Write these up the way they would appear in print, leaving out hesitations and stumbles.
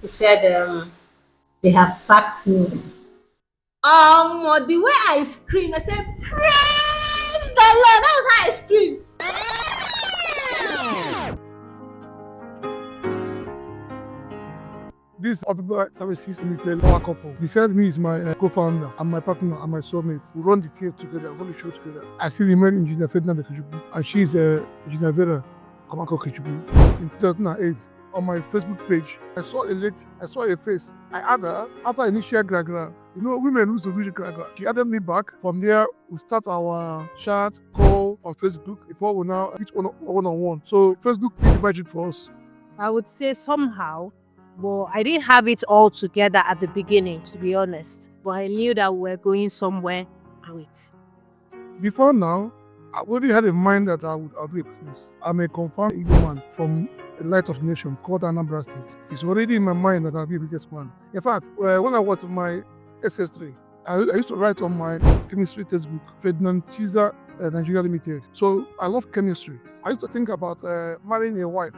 He said, they have sacked me. The way I screamed, I said, praise the Lord. That was how I screamed. This Abiba Services Limited, our couple. Beside me is my co-founder and my partner and my soulmate. We run the team together, we run the show together. I still remain Engineer Ferdinand Okechukwu, and she is Engineer Vera Okechukwu. In 2008, on my Facebook page, I saw a face. I added her after initial gragra. You know, women used to do gragra. She added me back. From there, we start our chat, call on Facebook before we now meet one-on-one. So Facebook did the magic for us. I would say somehow, but I didn't have it all together at the beginning, to be honest. But I knew that we were going somewhere with. Before now, I already had in mind that I'll do a business. I'm a confirmed Igbo man from a light of nation called Anambra State. It's already in my mind that I'll be a businessman. In fact, when I was in my SS3, I used to write on my chemistry textbook, Ferdinand, Nigeria Limited. So I love chemistry. I used to think about marrying a wife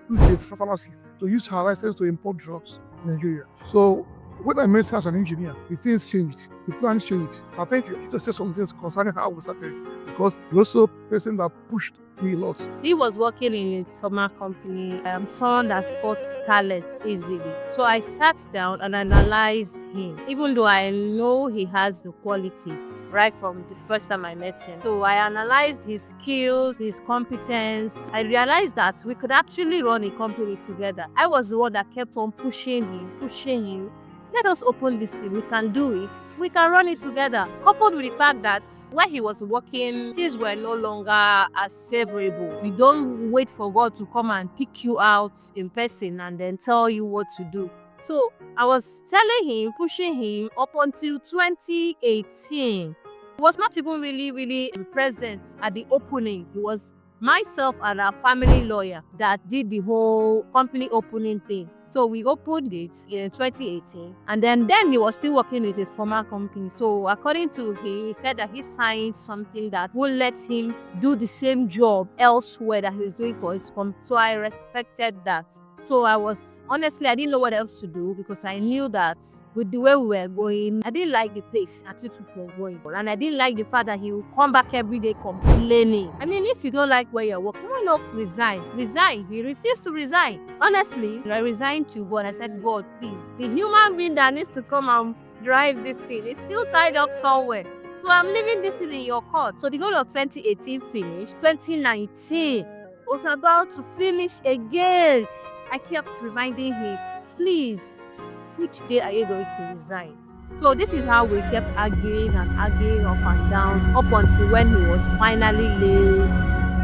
who's a pharmacist to use her license to import drugs in Nigeria. So when I met her as an engineer, the things changed, the plans changed. I think you just said some things concerning how we started because you're also a person that pushed me a lot. He was working in his former company. I'm someone that spots talent easily. So I sat down and analyzed him, even though I know he has the qualities right from the first time I met him. So I analyzed his skills, his competence. I realized that we could actually run a company together. I was the one that kept on pushing him. Let us open this thing. We can do it. We can run it together. Coupled with the fact that where he was working, things were no longer as favorable. We don't wait for God to come and pick you out in person and then tell you what to do. So I was telling him, pushing him up until 2018. He was not even really present at the opening. It was myself and our family lawyer that did the whole company opening thing. So we opened it in 2018, and then he was still working with his former company. So according to him, he said that he signed something that would let him do the same job elsewhere that he's doing for his company. So I respected that. So I didn't know what else to do because I knew that with the way we were going, I didn't like the place at which we were going. And I didn't like the fact that he would come back every day complaining. I mean, if you don't like where you're working, why not resign? Resign. He refused to resign. Honestly, I resigned to God. I said, God, please, the human being that needs to come and drive this thing is still tied up somewhere. So I'm leaving this thing in your court. So the whole of 2018 finished. 2019 was about to finish again. I kept reminding him, please, which day are you going to resign? So this is how we kept arguing up and down up until when he was finally laid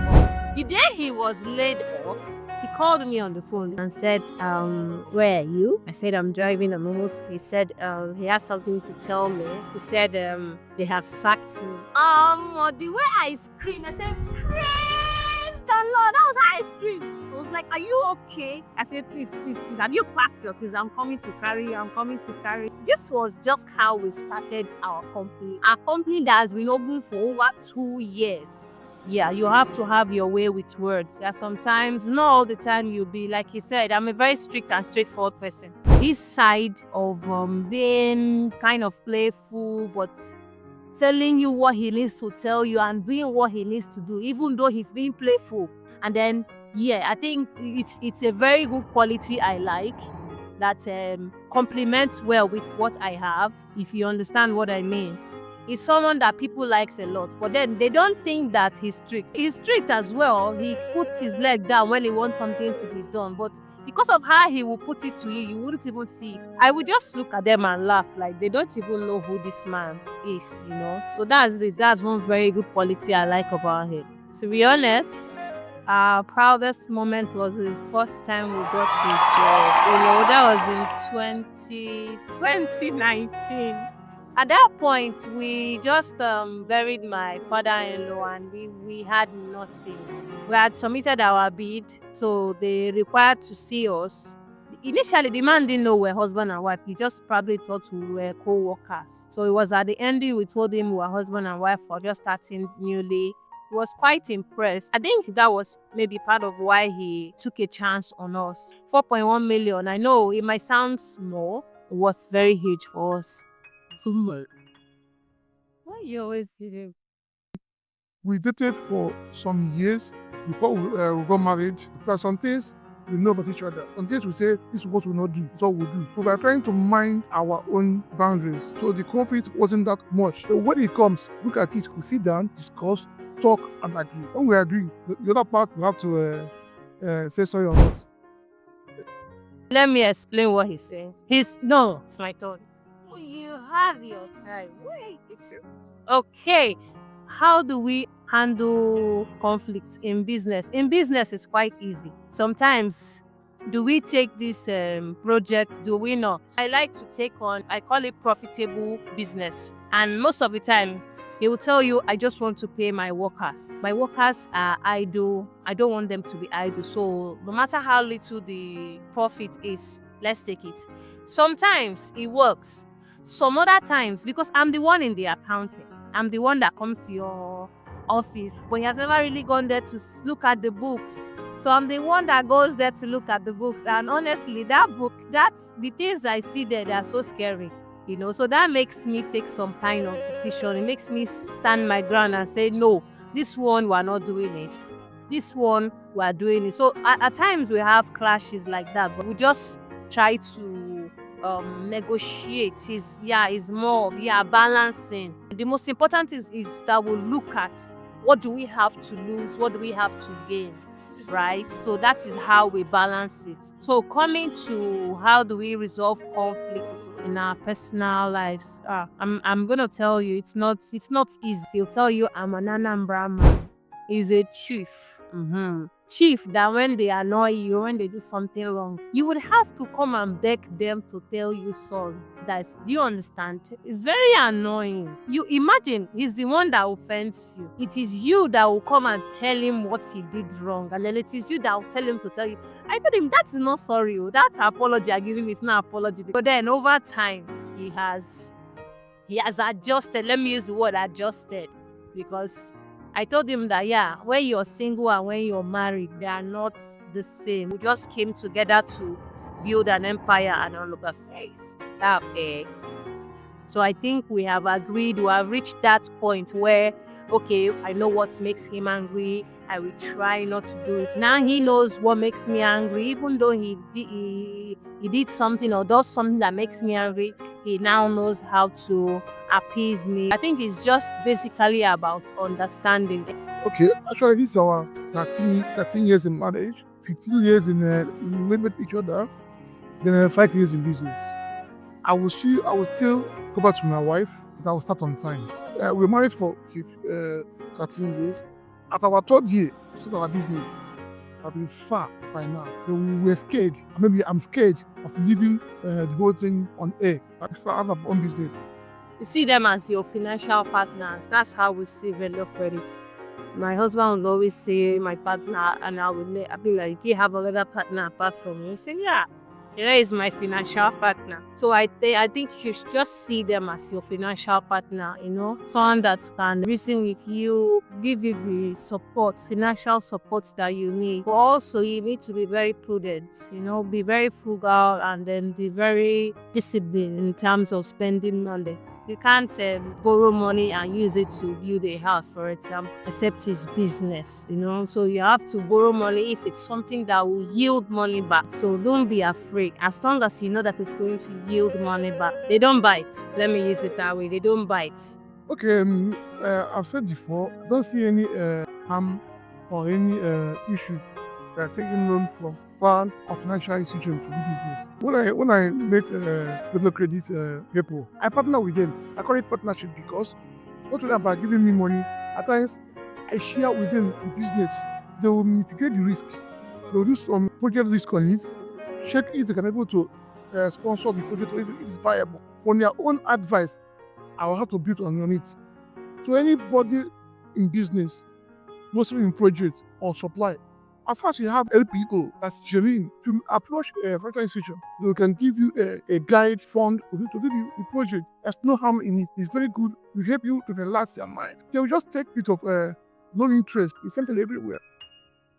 off. The day he was laid off, he called me on the phone and said, where are you? I said, I'm driving. He said, he has something to tell me. He said, they have sacked me. The way I screamed, I said, praise the Lord. That was how I screamed. I was like, are you okay? I said, please, have you packed your things? I'm coming to carry you. This was just how we started our company. Our company that has been open for over 2 years. Yeah, you have to have your way with words. Yeah, sometimes, not all the time you'll be, like he said, I'm a very strict and straightforward person. His side of being kind of playful, but telling you what he needs to tell you and doing what he needs to do, even though he's being playful. And then, I think it's a very good quality I like that complements well with what I have, if you understand what I mean. He's someone that people likes a lot, but then they don't think that he's strict. He's strict as well. He puts his leg down when he wants something to be done, but because of how he will put it to you, you wouldn't even see it. I would just look at them and laugh, like they don't even know who this man is, So that's it. That's one very good quality I like about him. To be honest, our proudest moment was the first time we got the job. That was in 2019. At that point, we just buried my father-in-law and we had nothing. We had submitted our bid, so they required to see us. Initially, the man didn't know we were husband and wife. He just probably thought we were co-workers. So it was at the end we told him we were husband and wife for just starting newly. He was quite impressed. I think that was maybe part of why he took a chance on us. 4.1 million. I know it might sound small. It was very huge for us. So like Why you always see him? we dated for some years before we got married. There are some things we know about each other. Some things we say, this is what we will not do, this is what we'll do. So we are trying to mind our own boundaries. So the conflict wasn't that much. So when it comes, look at it, we sit down, discuss, talk, and agree. When we agree, the other part we have to say sorry or not. Let me explain what he's saying. No, it's my turn. You have your time. Wait, it's okay. How do we handle conflict in business? In business, it's quite easy. Sometimes, do we take this project? Do we not? I like to take on, I call it profitable business. And most of the time, he will tell you, I just want to pay my workers. My workers are idle. I don't want them to be idle. So no matter how little the profit is, let's take it. Sometimes it works. Some other times, because I'm the one in the accounting, I'm the one that comes to your office, but he has never really gone there to look at the books. So I'm the one that goes there to look at the books. And honestly, that book, the things I see there, they are so scary. So that makes me take some kind of decision. It makes me stand my ground and say, no, this one, we're not doing it. This one, we're doing it. So at times we have clashes like that, but we just try to negotiate. It's more of balancing. The most important is that we look at what do we have to lose, what do we have to gain, right? So that is how we balance it. So coming to how do we resolve conflicts in our personal lives, I'm gonna tell you it's not easy. He'll tell you I'm an Anambra man. He's a chief. Chief that when they annoy you, when they do something wrong, you would have to come and beg them to tell you sorry. Do you understand? It's very annoying. You imagine he's the one that offends you. It is you that will come and tell him what he did wrong. And then it is you that will tell him to tell you. I told him that's not sorry. That apology I give him is not apology. But then over time, he has adjusted. Let me use the word adjusted. Because I told him that, when you're single and when you're married, they are not the same. We just came together to build an empire and all of a faith. That big. So I think we have agreed, we have reached that point where, okay, I know what makes him angry. I will try not to do it. Now he knows what makes me angry. Even though he did something or does something that makes me angry, he now knows how to appease me. I think it's just basically about understanding. Okay, actually, this is our 13 years in marriage, 15 years in living with each other, then 5 years in business. I will still go back to my wife, but I will start on time. We were married for 13 years. At our third year, we started our business. I've been far by now. So we were scared. Maybe I'm scared of leaving the whole thing on air. I start my own business. You see them as your financial partners. That's how we see Vendorcredit. My husband will always say my partner, and I'll be like, do you have another partner apart from you? He said, yeah. Here is my financial partner. So I think you should just see them as your financial partner, someone that can reason with you, give you the support, financial support that you need. But also you need to be very prudent, be very frugal and then be very disciplined in terms of spending money. You can't borrow money and use it to build a house, for example, except it's business, So you have to borrow money if it's something that will yield money back. So don't be afraid. As long as you know that it's going to yield money back. They don't bite. Let me use it that way. They don't bite. Okay, I've said before, I don't see any harm or any issue that taking loan from bank or financial institution to do business. When I met Vendorcredit people, I partner with them. I call it partnership because not only about giving me money, at times I share with them the business. They will mitigate the risk. They will do some project risk on it, check if they can be able to sponsor the project or if it's viable. For their own advice, I will have to build on it. So anybody in business, mostly in project or supply, as far as you have people that's genuine to approach a financial institution, they can give you a guide fund to do the project. There's no harm in it. It's very good. It will help you to relax your mind. They will just take a bit of No interest. It's something everywhere.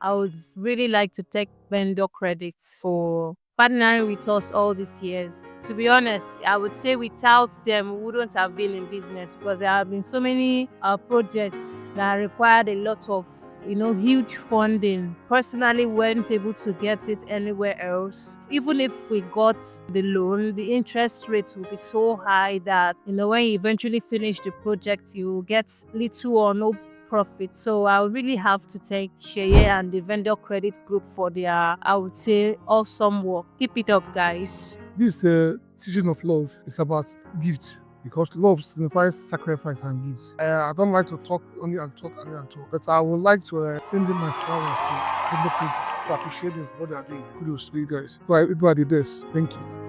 I would really like to take vendor credits for partnering with us all these years. To be honest, I would say without them, we wouldn't have been in business because there have been so many projects that required a lot of, huge funding. Personally, weren't able to get it anywhere else. Even if we got the loan, the interest rates will be so high that, when you eventually finish the project, you get little or no profit. So I would really have to thank Sheye and the vendor credit group for their, I would say, awesome work. Keep it up, guys. This teaching of love is about gift because love signifies sacrifice and gifts. I don't like to talk only and talk only and talk, but I would like to send in my flowers to the project to appreciate them for what they are doing. Kudos to you guys. So everybody, this. Thank you.